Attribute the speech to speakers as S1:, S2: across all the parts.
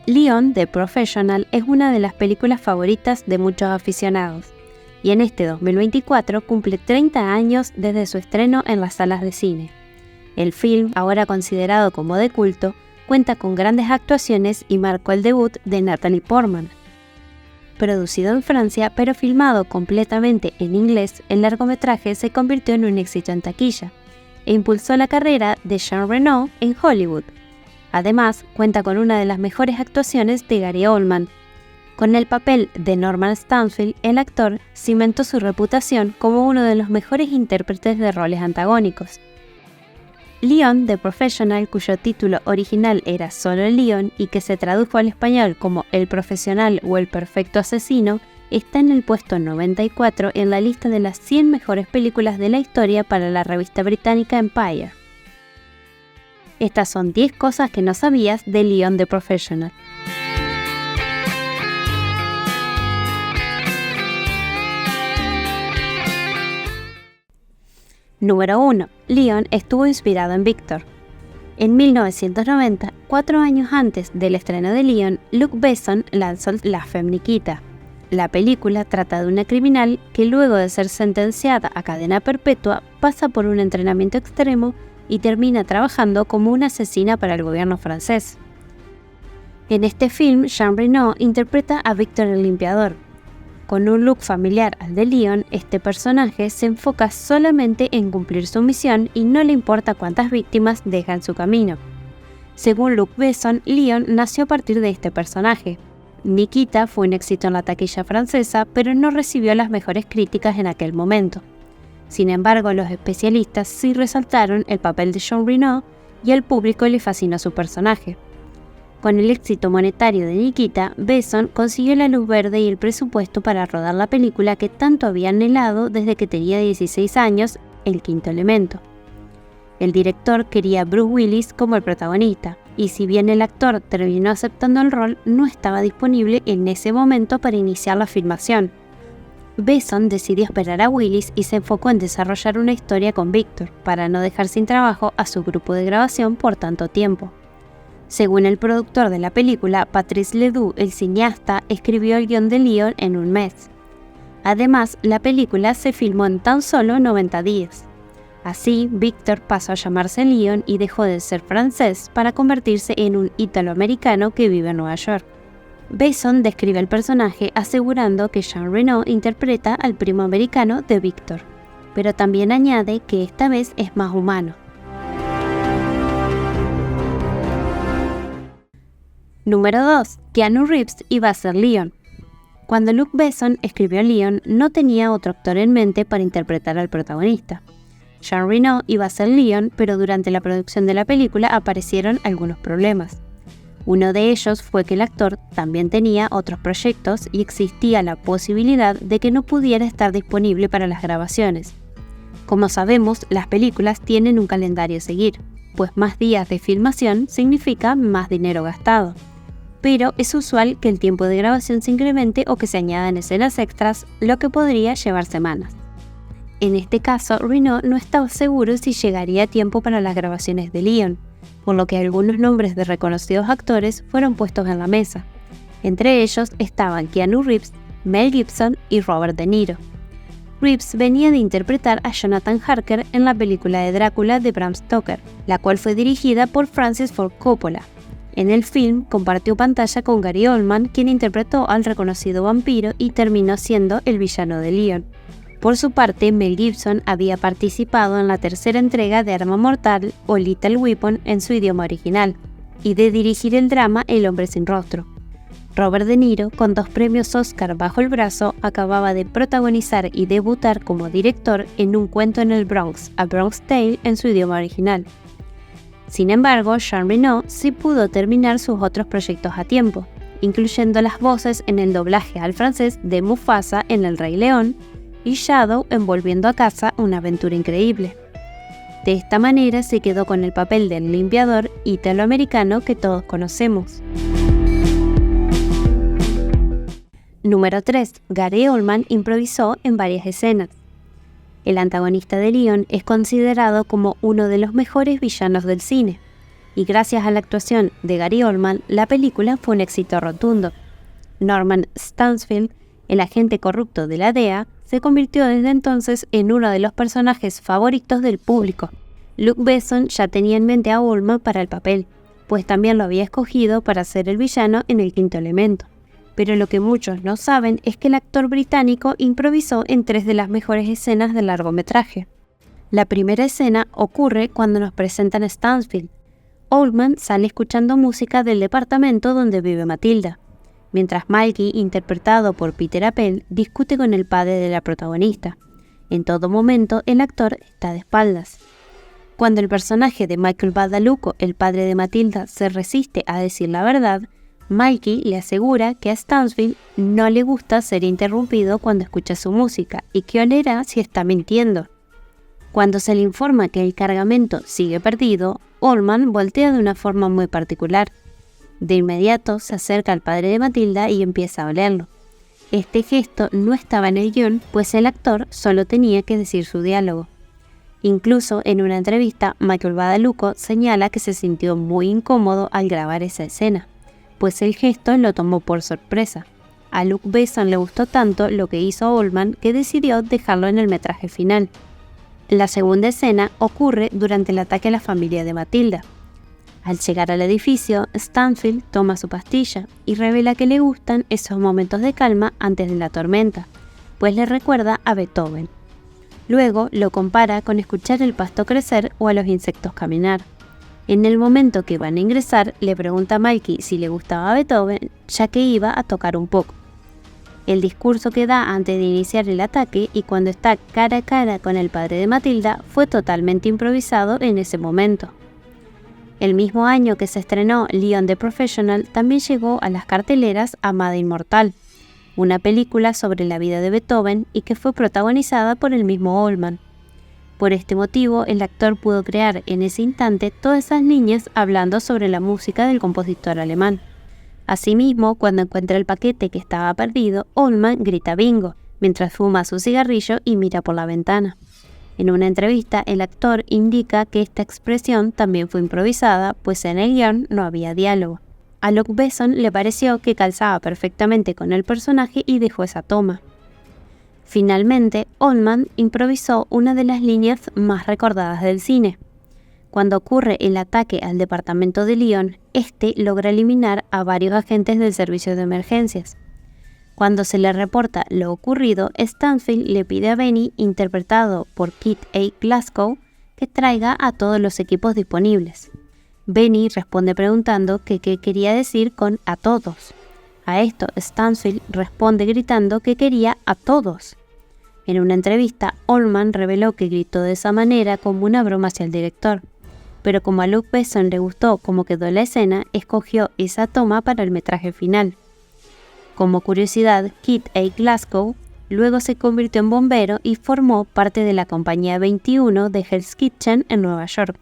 S1: Leon, The Professional, es una de las películas favoritas de muchos aficionados, y en este 2024 cumple 30 años desde su estreno en las salas de cine. El film, ahora considerado como de culto, cuenta con grandes actuaciones y marcó el debut de Natalie Portman. Producido en Francia, pero filmado completamente en inglés, el largometraje se convirtió en un éxito en taquilla e impulsó la carrera de Jean Reno en Hollywood. Además, cuenta con una de las mejores actuaciones de Gary Oldman. Con el papel de Norman Stanfield, el actor cimentó su reputación como uno de los mejores intérpretes de roles antagónicos. Leon, The Professional, cuyo título original era solo Leon y que se tradujo al español como El Profesional o El Perfecto Asesino, está en el puesto 94 en la lista de las 100 mejores películas de la historia para la revista británica Empire. Estas son 10 cosas que no sabías de Leon, The Professional. Número 1. Leon estuvo inspirado en Victor. En 1990, 4 años antes del estreno de Leon, Luc Besson lanzó La Femme Nikita. La película trata de una criminal que luego de ser sentenciada a cadena perpetua pasa por un entrenamiento extremo y termina trabajando como una asesina para el gobierno francés. En este film, Jean Reno interpreta a Victor el Limpiador. Con un look familiar al de Leon, este personaje se enfoca solamente en cumplir su misión y no le importa cuántas víctimas deja en su camino. Según Luc Besson, Leon nació a partir de este personaje. Nikita fue un éxito en la taquilla francesa, pero no recibió las mejores críticas en aquel momento. Sin embargo, los especialistas sí resaltaron el papel de Jean Reno y al público le fascinó su personaje. Con el éxito monetario de Nikita, Besson consiguió la luz verde y el presupuesto para rodar la película que tanto había anhelado desde que tenía 16 años, El Quinto Elemento. El director quería a Bruce Willis como el protagonista, y si bien el actor terminó aceptando el rol, no estaba disponible en ese momento para iniciar la filmación. Besson decidió esperar a Willis y se enfocó en desarrollar una historia con Victor, para no dejar sin trabajo a su grupo de grabación por tanto tiempo. Según el productor de la película, Patrice Ledoux, el cineasta, escribió el guión de Leon en un mes. Además, la película se filmó en tan solo 90 días. Así, Victor pasó a llamarse Leon y dejó de ser francés para convertirse en un italoamericano que vive en Nueva York. Besson describe el personaje asegurando que Jean Reno interpreta al primo americano de Victor, pero también añade que esta vez es más humano. Número 2. Keanu Reeves iba a ser Leon. Cuando Luc Besson escribió Leon, no tenía otro actor en mente para interpretar al protagonista. Jean Reno iba a ser Leon, pero durante la producción de la película aparecieron algunos problemas. Uno de ellos fue que el actor también tenía otros proyectos y existía la posibilidad de que no pudiera estar disponible para las grabaciones. Como sabemos, las películas tienen un calendario a seguir, pues más días de filmación significa más dinero gastado. Pero es usual que el tiempo de grabación se incremente o que se añadan escenas extras, lo que podría llevar semanas. En este caso, Reno no estaba seguro si llegaría a tiempo para las grabaciones de Leon, por lo que algunos nombres de reconocidos actores fueron puestos en la mesa. Entre ellos estaban Keanu Reeves, Mel Gibson y Robert De Niro. Reeves venía de interpretar a Jonathan Harker en la película de Drácula de Bram Stoker, la cual fue dirigida por Francis Ford Coppola. En el film compartió pantalla con Gary Oldman, quien interpretó al reconocido vampiro y terminó siendo el villano de Leon. Por su parte, Mel Gibson había participado en la tercera entrega de Arma Mortal o Lethal Weapon en su idioma original, y de dirigir el drama El Hombre Sin Rostro. Robert De Niro, con 2 premios Oscar bajo el brazo, acababa de protagonizar y debutar como director en Un cuento en el Bronx, A Bronx Tale en su idioma original. Sin embargo, Jean Reno sí pudo terminar sus otros proyectos a tiempo, incluyendo las voces en el doblaje al francés de Mufasa en El Rey León y Shadow en Volviendo a casa, una aventura increíble. De esta manera se quedó con el papel del limpiador italoamericano que todos conocemos. Número 3. Gary Oldman improvisó en varias escenas. El antagonista de Leon es considerado como uno de los mejores villanos del cine, y gracias a la actuación de Gary Oldman, la película fue un éxito rotundo. Norman Stansfield, el agente corrupto de la DEA, se convirtió desde entonces en uno de los personajes favoritos del público. Luc Besson ya tenía en mente a Oldman para el papel, pues también lo había escogido para ser el villano en El Quinto Elemento. Pero lo que muchos no saben es que el actor británico improvisó en 3 de las mejores escenas del largometraje. La primera escena ocurre cuando nos presentan a Stansfield. Oldman sale escuchando música del departamento donde vive Matilda, mientras Malky, interpretado por Peter Appel, discute con el padre de la protagonista. En todo momento, el actor está de espaldas. Cuando el personaje de Michael Badalucco, el padre de Matilda, se resiste a decir la verdad, Malky le asegura que a Stansfield no le gusta ser interrumpido cuando escucha su música y que olerá si está mintiendo. Cuando se le informa que el cargamento sigue perdido, Oldman voltea de una forma muy particular. De inmediato se acerca al padre de Matilda y empieza a olerlo. Este gesto no estaba en el guión, pues el actor solo tenía que decir su diálogo. Incluso en una entrevista, Michael Badalucco señala que se sintió muy incómodo al grabar esa escena, pues el gesto lo tomó por sorpresa. A Luc Besson le gustó tanto lo que hizo Oldman que decidió dejarlo en el metraje final. La segunda escena ocurre durante el ataque a la familia de Matilda. Al llegar al edificio, Stansfield toma su pastilla y revela que le gustan esos momentos de calma antes de la tormenta, pues le recuerda a Beethoven. Luego lo compara con escuchar el pasto crecer o a los insectos caminar. En el momento que van a ingresar, le pregunta a Malky si le gustaba Beethoven, ya que iba a tocar un poco. El discurso que da antes de iniciar el ataque y cuando está cara a cara con el padre de Matilda fue totalmente improvisado en ese momento. El mismo año que se estrenó Leon the Professional, también llegó a las carteleras Amada Inmortal, una película sobre la vida de Beethoven y que fue protagonizada por el mismo Oldman. Por este motivo, el actor pudo crear en ese instante todas esas líneas hablando sobre la música del compositor alemán. Asimismo, cuando encuentra el paquete que estaba perdido, Oldman grita bingo, mientras fuma su cigarrillo y mira por la ventana. En una entrevista, el actor indica que esta expresión también fue improvisada, pues en el guión no había diálogo. A Luc Besson le pareció que calzaba perfectamente con el personaje y dejó esa toma. Finalmente, Oldman improvisó una de las líneas más recordadas del cine. Cuando ocurre el ataque al departamento de Leon, este logra eliminar a varios agentes del servicio de emergencias. Cuando se le reporta lo ocurrido, Stansfield le pide a Benny, interpretado por Kit A. Glasgow, que traiga a todos los equipos disponibles. Benny responde preguntando qué quería decir con a todos. A esto, Stansfield responde gritando que quería a todos. En una entrevista, Oldman reveló que gritó de esa manera como una broma hacia el director, pero como a Luc Besson le gustó cómo quedó la escena, escogió esa toma para el metraje final. Como curiosidad, Kit A. Glasgow luego se convirtió en bombero y formó parte de la compañía 21 de Hell's Kitchen en Nueva York.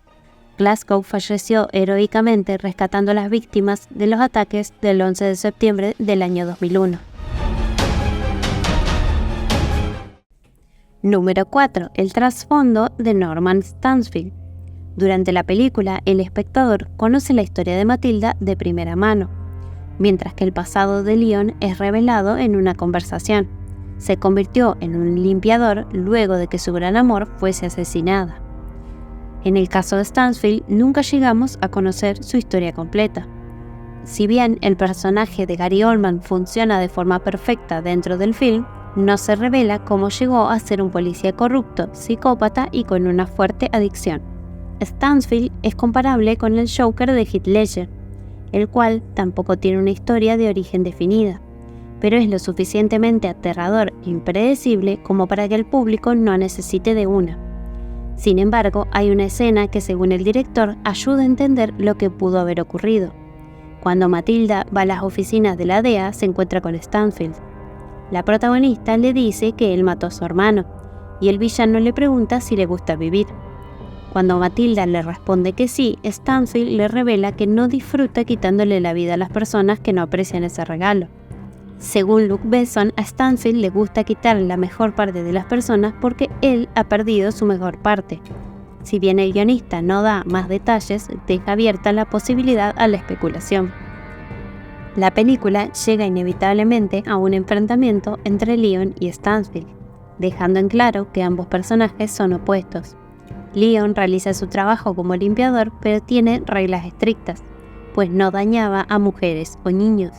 S1: Glasgow falleció heroicamente rescatando a las víctimas de los ataques del 11 de septiembre del año 2001. Número 4. El trasfondo de Norman Stansfield. Durante la película, el espectador conoce la historia de Matilda de primera mano, mientras que el pasado de Leon es revelado en una conversación. Se convirtió en un limpiador luego de que su gran amor fuese asesinada. En el caso de Stansfield, nunca llegamos a conocer su historia completa. Si bien el personaje de Gary Oldman funciona de forma perfecta dentro del film, no se revela cómo llegó a ser un policía corrupto, psicópata y con una fuerte adicción. Stansfield es comparable con el Joker de Heath Ledger, el cual tampoco tiene una historia de origen definida, pero es lo suficientemente aterrador e impredecible como para que el público no necesite de una. Sin embargo, hay una escena que, según el director, ayuda a entender lo que pudo haber ocurrido. Cuando Matilda va a las oficinas de la DEA, se encuentra con Stansfield. La protagonista le dice que él mató a su hermano, y el villano le pregunta si le gusta vivir. Cuando Matilda le responde que sí, Stansfield le revela que no disfruta quitándole la vida a las personas que no aprecian ese regalo. Según Luc Besson, a Stansfield le gusta quitar la mejor parte de las personas porque él ha perdido su mejor parte. Si bien el guionista no da más detalles, deja abierta la posibilidad a la especulación. La película llega inevitablemente a un enfrentamiento entre Leon y Stansfield, dejando en claro que ambos personajes son opuestos. Leon realiza su trabajo como limpiador, pero tiene reglas estrictas, pues no dañaba a mujeres o niños,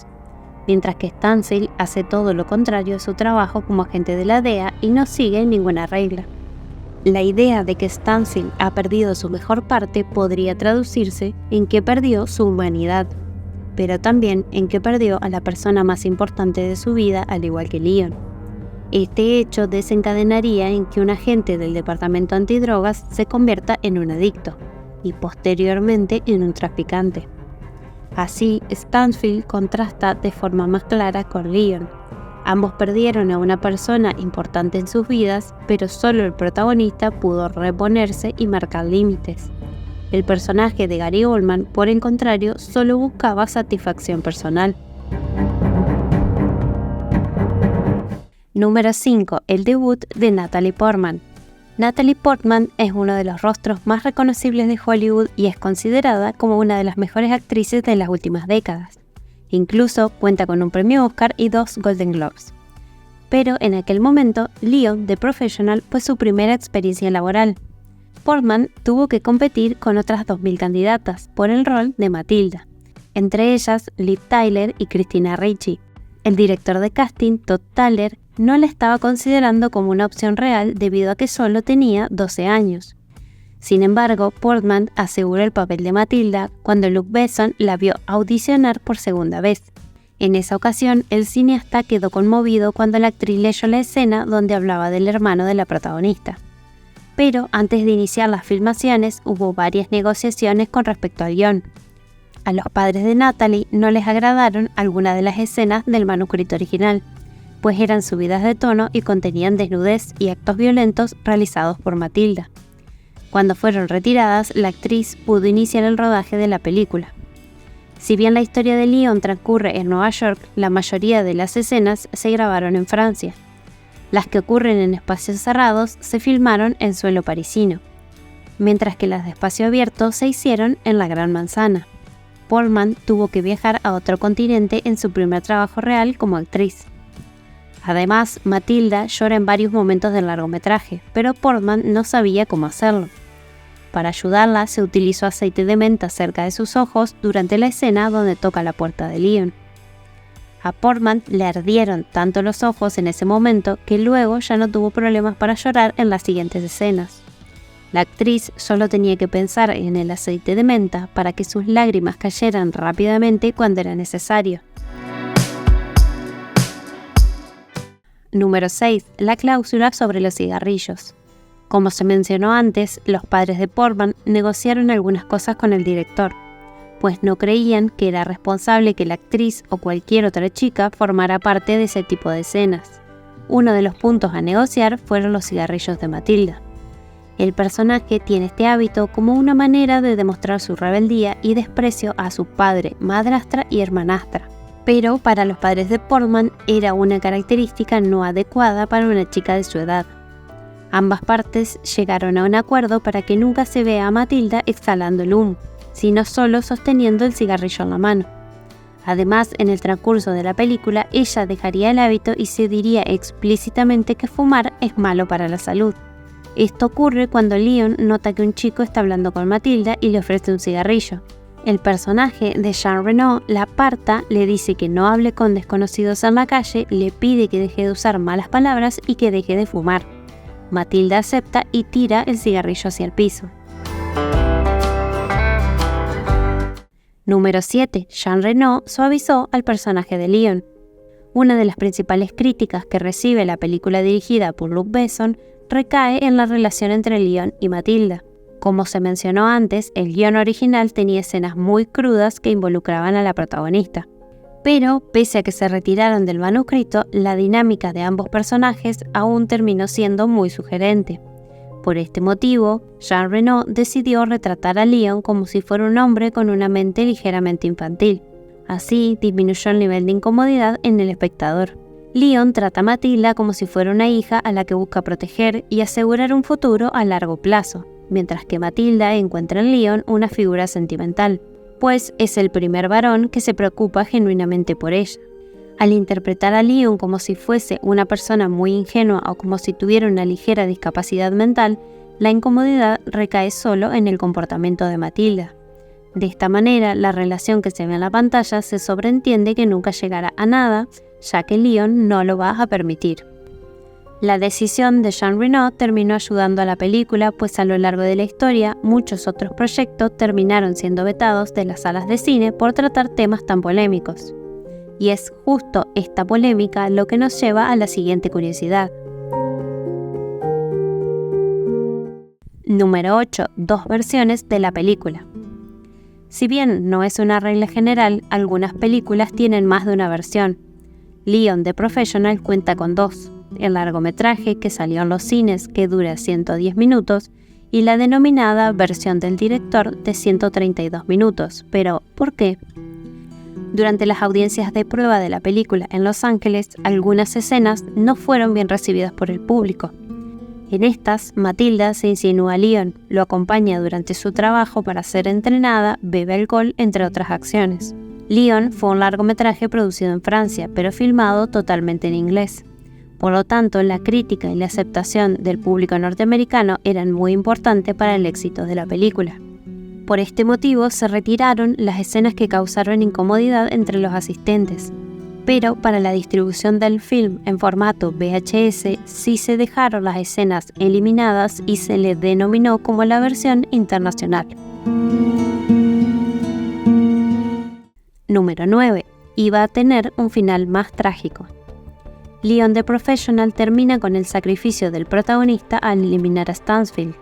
S1: mientras que Stansfield hace todo lo contrario a su trabajo como agente de la DEA y no sigue ninguna regla. La idea de que Stansfield ha perdido su mejor parte podría traducirse en que perdió su humanidad, pero también en que perdió a la persona más importante de su vida, al igual que Leon. Este hecho desencadenaría en que un agente del departamento antidrogas se convierta en un adicto y posteriormente en un traficante. Así, Stansfield contrasta de forma más clara con Leon. Ambos perdieron a una persona importante en sus vidas, pero solo el protagonista pudo reponerse y marcar límites. El personaje de Gary Oldman, por el contrario, solo buscaba satisfacción personal. Número 5. El debut de Natalie Portman. Natalie Portman es uno de los rostros más reconocibles de Hollywood y es considerada como una de las mejores actrices de las últimas décadas. Incluso cuenta con un premio Oscar y 2 Golden Globes. Pero en aquel momento, Leon The Professional fue su primera experiencia laboral. Portman tuvo que competir con otras 2.000 candidatas por el rol de Matilda, entre ellas Liv Tyler y Christina Ricci. El director de casting, Todd Thaler, no la estaba considerando como una opción real debido a que solo tenía 12 años. Sin embargo, Portman aseguró el papel de Matilda cuando Luc Besson la vio audicionar por segunda vez. En esa ocasión, el cineasta quedó conmovido cuando la actriz leyó la escena donde hablaba del hermano de la protagonista. Pero antes de iniciar las filmaciones hubo varias negociaciones con respecto al guión. A los padres de Natalie no les agradaron algunas de las escenas del manuscrito original, pues eran subidas de tono y contenían desnudez y actos violentos realizados por Matilda. Cuando fueron retiradas, la actriz pudo iniciar el rodaje de la película. Si bien la historia de Leon transcurre en Nueva York, la mayoría de las escenas se grabaron en Francia. Las que ocurren en espacios cerrados se filmaron en suelo parisino, mientras que las de espacio abierto se hicieron en la Gran Manzana. Portman tuvo que viajar a otro continente en su primer trabajo real como actriz. Además, Matilda llora en varios momentos del largometraje, pero Portman no sabía cómo hacerlo. Para ayudarla, se utilizó aceite de menta cerca de sus ojos durante la escena donde toca la puerta de Leon. A Portman le ardieron tanto los ojos en ese momento que luego ya no tuvo problemas para llorar en las siguientes escenas. La actriz solo tenía que pensar en el aceite de menta para que sus lágrimas cayeran rápidamente cuando era necesario. Número 6. La cláusula sobre los cigarrillos. Como se mencionó antes, los padres de Portman negociaron algunas cosas con el director, pues no creían que era responsable que la actriz o cualquier otra chica formara parte de ese tipo de escenas. Uno de los puntos a negociar fueron los cigarrillos de Matilda. El personaje tiene este hábito como una manera de demostrar su rebeldía y desprecio a su padre, madrastra y hermanastra. Pero para los padres de Portman era una característica no adecuada para una chica de su edad. Ambas partes llegaron a un acuerdo para que nunca se vea a Matilda exhalando el humo, sino solo sosteniendo el cigarrillo en la mano. Además, en el transcurso de la película, ella dejaría el hábito y se diría explícitamente que fumar es malo para la salud. Esto ocurre cuando Leon nota que un chico está hablando con Matilda y le ofrece un cigarrillo. El personaje de Jean Reno la aparta, le dice que no hable con desconocidos en la calle, le pide que deje de usar malas palabras y que deje de fumar. Matilda acepta y tira el cigarrillo hacia el piso. Número 7. Jean Reno suavizó al personaje de Leon. Una de las principales críticas que recibe la película dirigida por Luc Besson recae en la relación entre Leon y Matilda. Como se mencionó antes, el guión original tenía escenas muy crudas que involucraban a la protagonista. Pero, pese a que se retiraron del manuscrito, la dinámica de ambos personajes aún terminó siendo muy sugerente. Por este motivo, Jean Reno decidió retratar a Leon como si fuera un hombre con una mente ligeramente infantil. Así, disminuyó el nivel de incomodidad en el espectador. Leon trata a Matilda como si fuera una hija a la que busca proteger y asegurar un futuro a largo plazo, mientras que Matilda encuentra en Leon una figura sentimental, pues es el primer varón que se preocupa genuinamente por ella. Al interpretar a Leon como si fuese una persona muy ingenua o como si tuviera una ligera discapacidad mental, la incomodidad recae solo en el comportamiento de Matilda. De esta manera, la relación que se ve en la pantalla se sobreentiende que nunca llegará a nada, ya que Leon no lo va a permitir. La decisión de Jean Reno terminó ayudando a la película, pues a lo largo de la historia, muchos otros proyectos terminaron siendo vetados de las salas de cine por tratar temas tan polémicos. Y es justo esta polémica lo que nos lleva a la siguiente curiosidad. Número 8. Dos versiones de la película. Si bien no es una regla general, algunas películas tienen más de una versión. Leon the Professional cuenta con dos: el largometraje que salió en los cines, que dura 110 minutos, y la denominada versión del director de 132 minutos. Pero, ¿por qué? Durante las audiencias de prueba de la película en Los Ángeles, algunas escenas no fueron bien recibidas por el público. En estas, Matilda se insinúa a Leon, lo acompaña durante su trabajo para ser entrenada, bebe alcohol, entre otras acciones. Leon fue un largometraje producido en Francia, pero filmado totalmente en inglés. Por lo tanto, la crítica y la aceptación del público norteamericano eran muy importantes para el éxito de la película. Por este motivo, se retiraron las escenas que causaron incomodidad entre los asistentes. Pero para la distribución del film en formato VHS sí se dejaron las escenas eliminadas y se le denominó como la versión internacional. Número 9. Iba a tener un final más trágico. Leon the Professional termina con el sacrificio del protagonista al eliminar a Stansfield.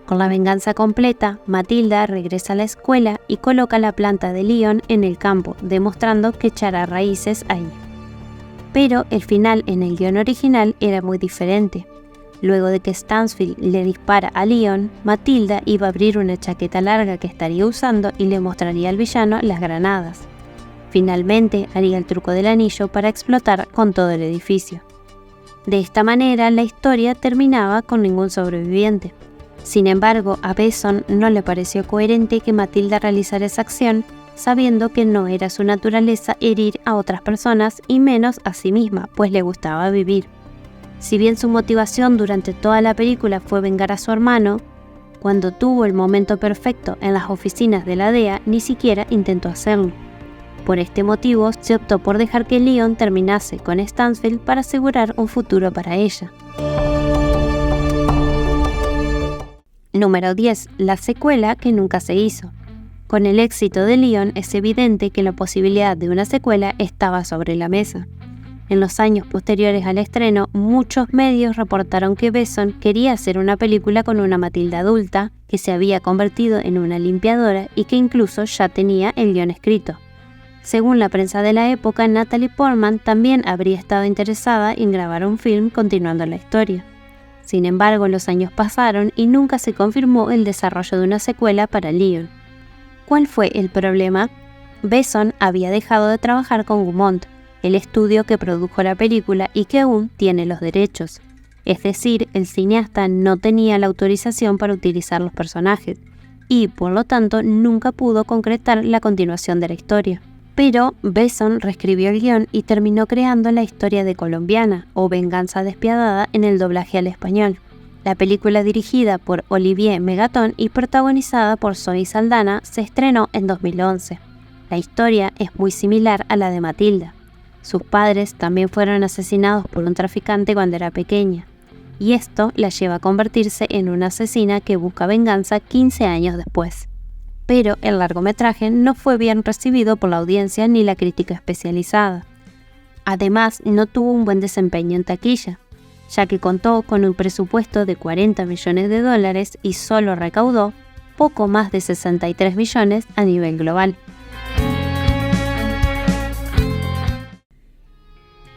S1: Con la venganza completa, Matilda regresa a la escuela y coloca la planta de Leon en el campo, demostrando que echará raíces ahí. Pero el final en el guión original era muy diferente. Luego de que Stansfield le dispara a Leon, Matilda iba a abrir una chaqueta larga que estaría usando y le mostraría al villano las granadas. Finalmente haría el truco del anillo para explotar con todo el edificio. De esta manera, la historia terminaba con ningún sobreviviente. Sin embargo, a Besson no le pareció coherente que Matilda realizara esa acción, sabiendo que no era su naturaleza herir a otras personas y menos a sí misma, pues le gustaba vivir. Si bien su motivación durante toda la película fue vengar a su hermano, cuando tuvo el momento perfecto en las oficinas de la DEA, ni siquiera intentó hacerlo. Por este motivo, se optó por dejar que Leon terminase con Stansfield para asegurar un futuro para ella. Número 10. La secuela que nunca se hizo. Con el éxito de Leon es evidente que la posibilidad de una secuela estaba sobre la mesa. En los años posteriores al estreno, muchos medios reportaron que Besson quería hacer una película con una Matilda adulta, que se había convertido en una limpiadora y que incluso ya tenía el guión escrito. Según la prensa de la época, Natalie Portman también habría estado interesada en grabar un film continuando la historia. Sin embargo, los años pasaron y nunca se confirmó el desarrollo de una secuela para Leon. ¿Cuál fue el problema? Besson había dejado de trabajar con Gaumont, el estudio que produjo la película y que aún tiene los derechos. Es decir, el cineasta no tenía la autorización para utilizar los personajes y, por lo tanto, nunca pudo concretar la continuación de la historia. Pero Besson reescribió el guión y terminó creando la historia de Colombiana, o Venganza Despiadada en el doblaje al español. La película, dirigida por Olivier Megaton y protagonizada por Zoe Saldana, se estrenó en 2011. La historia es muy similar a la de Matilda. Sus padres también fueron asesinados por un traficante cuando era pequeña, y esto la lleva a convertirse en una asesina que busca venganza 15 años después. Pero el largometraje no fue bien recibido por la audiencia ni la crítica especializada. Además, no tuvo un buen desempeño en taquilla, ya que contó con un presupuesto de $40 millones y solo recaudó poco más de 63 millones a nivel global.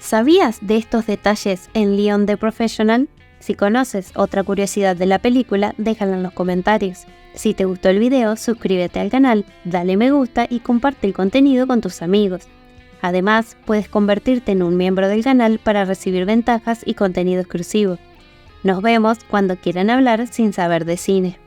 S1: ¿Sabías de estos detalles en Leon the Professional? Si conoces otra curiosidad de la película, déjala en los comentarios. Si te gustó el video, suscríbete al canal, dale me gusta y comparte el contenido con tus amigos. Además, puedes convertirte en un miembro del canal para recibir ventajas y contenido exclusivo. Nos vemos cuando quieran hablar sin saber de cine.